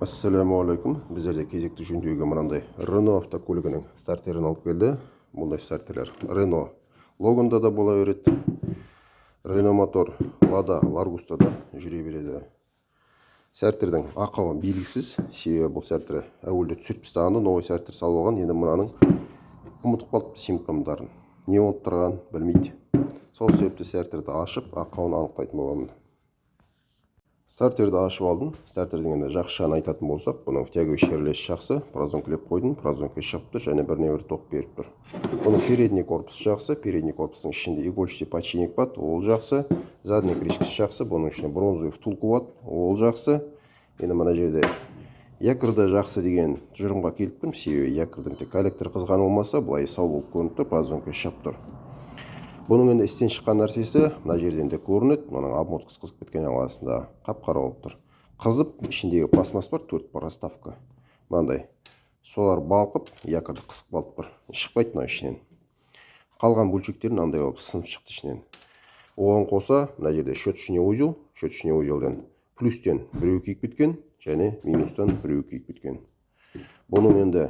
Ассалаумағалейкум. Біздерде кезекті жөндеуге мынандай Renault автокөлігінің стартерін алып келді. Бұндай стартерлер Renault Logan'да да бола береді. Renault мотор Lada Largus'та да жүре береді. Стартердің ақауы белгісіз. Себебі бұл стартер әуелде түсіріп тастағанда новый стартер салып алған. Енді мынаның ұмытып қалды симптомдарын. Не болып тұрғанын білмейді. Сол себепті стартерді ашып, ақауын анықтайтын боламын. Стартерді ашып алдым. Стартердің енді жақсы жағын айтатын болсақ, бұның втягивающий релесі жақсы, прозон клеп қойдым, прозонка шығып тұр, және бір тоқ беріп тұр. Бұның передний корпус жақсы, передний корпустың ішінде игольчатый подшипник бар, ол жақсы. Задний крышкасы жақсы, бұның ішінде бронзовый втулка бар, ол жақсы. Енді мына жерде якорды жақсы деген тұжырымға келіп тұрмын, себебі якордың тек коллектор қызған болмаса, былай сау болып көрініп тұр, прозонка шығып тұр. Бұның енді істен шыққан нәрсесі мына жерден де көрінеді. Мұның обмоткасы қызып кеткен аңғасында қап-қара болып тұр. Қызып, ішіндегі пластмасс бар, 4 бар расставка. Мынандай. Солар балқып, якорды қысып қалып тұр. Шықпайды мына ішінен. Қалған бөлшектер мынандай болып сынып шықты ішінен. Оған қоса, мына жерде счеточный узел, счеточный узелден плюстен біреу киіп кеткен, және минустан біреу киіп кеткен. Бұның енді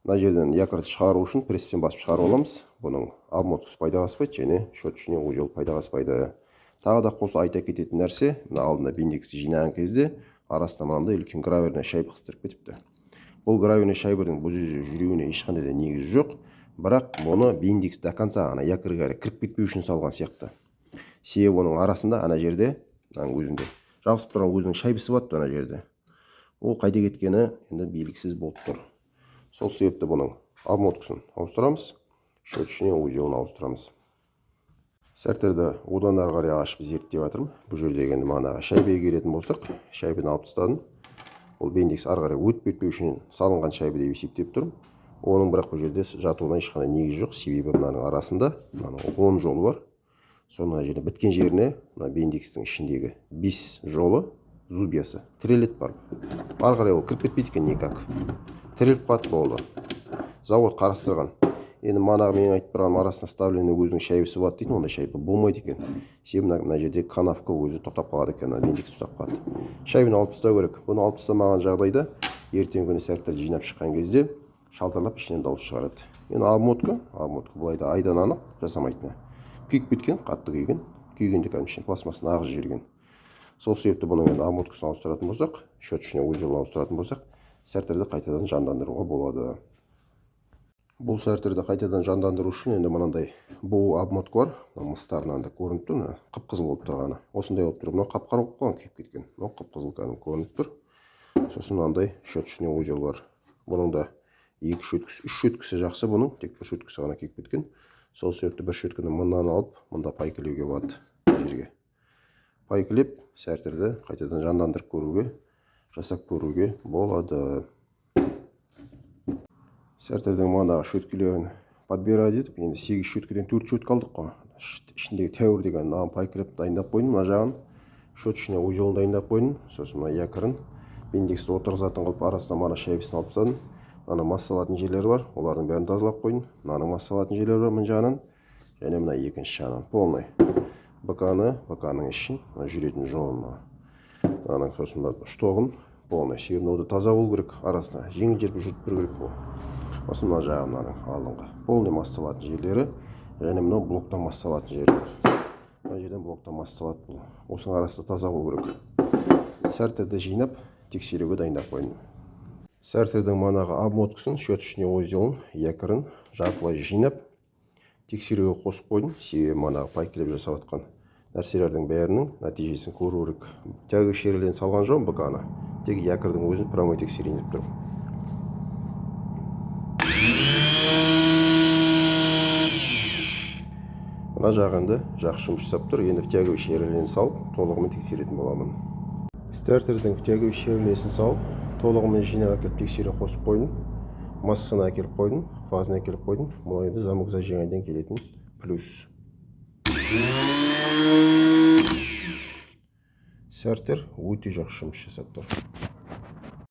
мына жерден якорды шығару үшін преспен басып шығарып аламыз. Бұның обмоткасы пайдаға аспайды, және счеточный узел пайдаға аспайды. Тағы да қоса айта кететін нәрсе, мына алдында бендексті жинаған кезде арасында мынандай үлкен граверный шайба қыстырып кетіпті. Бұл граверный шайбаның бұл жерде жүруіне ешқандай да негізі жоқ, бірақ бұны бендекс до конца ана якорға кіріп кетпеу үшін салған сияқты. Себебі оның арасында ана жерде, өзінде жабысып тұрған өзінің шайбасы бар ана жерде. Ол қайда кеткені енді белгісіз болып тұр. Сол себепті бұның обмоткасын ауыстырамыз, счеточный узелін ауыстырамыз. Стартерді одан ары қарай ашып зерттеп жатырмын. Бұл жердегі мағынаға шайбаға келетін болсақ, шайбаны алып тастадым. Ол бендекс ары қарай өтіп кетпеу үшін салынған шайба деп есептеп тұрмын. Оның бірақ бұл жерде жатуына ешқандай негіз жоқ, себебі мынаның арасында 10 жолы бар. Соның жерде біткен жеріне бендекстің ішіндегі 5 жолы зубьясы тірелет бар. Ары қарай ол кіріп кетпейді екен никак. Тіреліп қатты болды. Завод қарастырған. Енді манағы мен айтып тұрғаным арасында вставленный өзінің шайбасы болады дейді, онда шайба болмайды екен. Себебі мына жерде канавка өзі тоқтап қалады екен, бендекс ұстап қалады. Шайбаны алып тастау керек. Бұны алып тастамаған жағдайда ертеңгі күні стартерді жинап шыққан кезде шалтырлап ішінен дауыс шығарады. Енді обмотка былай да айдан анық жасамайтыны. Күйіп кеткен, қатты күйген, күйгенде кәдімгі пластмасын ағыз жіберген. Сол себепті бұның енді обмоткасын ауыстыратын болсақ, счеточный узелін ауыстыратын болсақ, стартерді қайтадан жандандыруға болады. Бұл стартерді қайтадан жандандыру үшін енді мынандай бұл обмотка бар, мыстарынан да көрініп тұр, қып-қызыл болып тұрғаны. Осындай болып тұр, мынау қап-қара болып қалған, күйіп кеткен. Мынау қып-қызыл кәдімгі көрініп тұр. Сосын мынандай счеточный узел бар. Бұның да 2 шөткісі, 3 шөткісі жақсы бұның, тек бір шөткісі ғана күйіп кеткен. Сол себепті бір шөткіні мындан алып, мында пайкілеуге болады жерге. Пайкілеп, стартерді қайтадан жандандырып көруге, жасап көруге болады. Стартердің маңдағы шөткілерін подбирать етіп, енді 8 шөткіден 4 шөткі алдық қой. Ішіндегі тәуір деген пайкілеп дайындап қойдым, мына жағын счеточный узелін дайындап қойдым. Сосын мына якорын бендексті отырғызатын қылып арасына мана шайбасын алып тастадым. Мына массалатын жерлері бар, олардың бәрін тазалап қойдым. Мынаның массалатын жерлері бар мына жағынан, және мына екінші жағынан полный. БК-ның ішін жүретін жолын. Мынаның сосын штоғын полный. Себебі мынау таза болу керек, арасында жеңіл жерге жүріп тұру керек бұл. Осы мына жағын алдыңғы полный массалатын жерлері, және мынау блоктан массалатын жерлері. Мына жерден блоктан массалат бұл. Осының арасы таза болу керек. Стартерді жинап, тексеруге дайындап қойдым. Стартердің манағы обмоткасын, счеточный узелін, якорын жартылай жинап, тексеруге қосып қойдым. Себебі манағы пайкілеп жасап жатқан нәрселердің бәрінің нәтижесін көру керек. Втягивающий релені салған жоқ БК-ны, тек якордың өзін прямой тексерейін деп тұрмын. Мына жағында жақсы жұмыс жасап тұр. Енді втягивающий релені салып, толығымен тексеретін боламын. Стартердің втягивающий релесін салып, толығымен жинап әкеліп тексере қосып қойдым. Массаны әкеліп қойдым, фазаны әкеліп қойдым. Бұл енді замок зажигайдан келетін плюс. Стартер өте жақсы жұмыс жасап тұр.